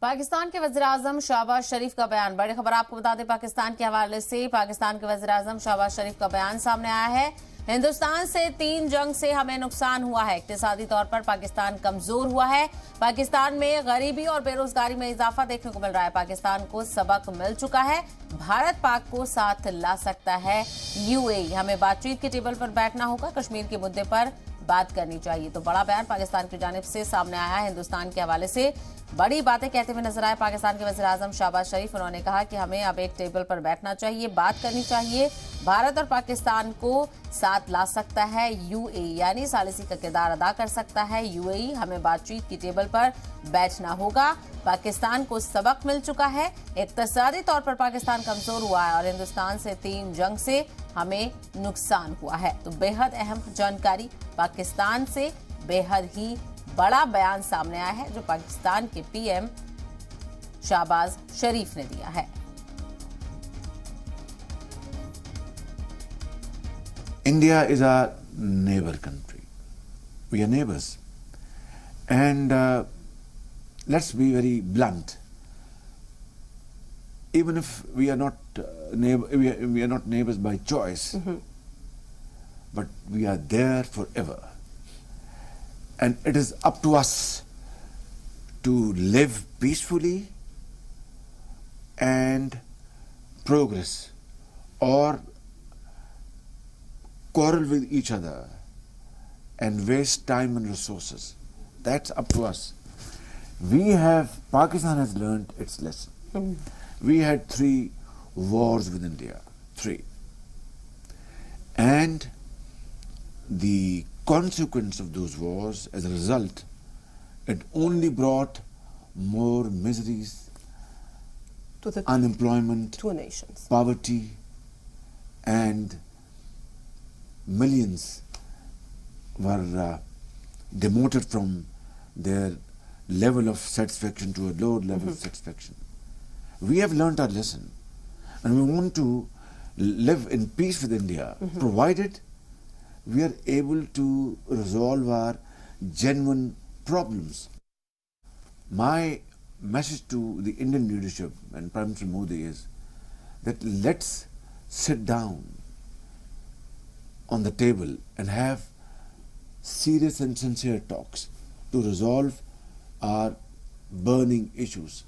पाकिस्तान के वज़ीर-ए-आज़म शहबाज शरीफ का बयान। बड़ी खबर आपको बता दें, पाकिस्तान के हवाले से पाकिस्तान के वज़ीर-ए-आज़म शहबाज शरीफ का बयान सामने आया है। हिंदुस्तान से 3 जंग से हमें नुकसान हुआ है। इक्तिसादी तौर पर पाकिस्तान कमजोर हुआ है। पाकिस्तान में गरीबी और बेरोजगारी में इजाफा देखने को मिल रहा है। पाकिस्तान को सबक मिल चुका है। भारत पाक को साथ ला सकता है UAE। हमें बातचीत की टेबल पर बैठना होगा, कश्मीर के मुद्दे पर बात करनी चाहिए। तो बड़ा बयान पाकिस्तान की जानिब से सामने आया है। हिंदुस्तान के हवाले से बड़ी बातें कहते हुए नजर आए पाकिस्तान के वज़ीर-ए-आज़म शहबाज शरीफ। उन्होंने कहा कि हमें अब एक टेबल पर बैठना चाहिए, बात करनी चाहिए। भारत और पाकिस्तान को साथ ला सकता है UAE, यानी सालिसी का किरदार अदा कर सकता है UAE। हमें बातचीत की टेबल पर बैठना होगा। पाकिस्तान को सबक मिल चुका है। इक्तिसादी तौर पर पाकिस्तान कमजोर हुआ है और हिंदुस्तान से 3 जंग से हमें नुकसान हुआ है। तो बेहद अहम जानकारी पाकिस्तान से बेहद ही बड़ा बयान सामने आया है जो पाकिस्तान के PM शाहबाज शरीफ ने दिया है। India is our neighbor country. We are neighbors, and let's be very blunt. Even if we are not we are not neighbors by choice, but we are there forever. And it is up to us to live peacefully and progress, or quarrel with each other and waste time and resources. That's up to us. Pakistan has learned its lesson. We had 3 wars with India, 3. And the consequence of those wars, as a result, it only brought more miseries, to the unemployment, two nations, poverty, and millions were demoted from their level of satisfaction to a lower level of satisfaction. We have learned our lesson, and we want to live in peace with India, provided we are able to resolve our genuine problems. My message to the Indian leadership and Prime Minister Modi is that let's sit down on the table and have serious and sincere talks to resolve our burning issues.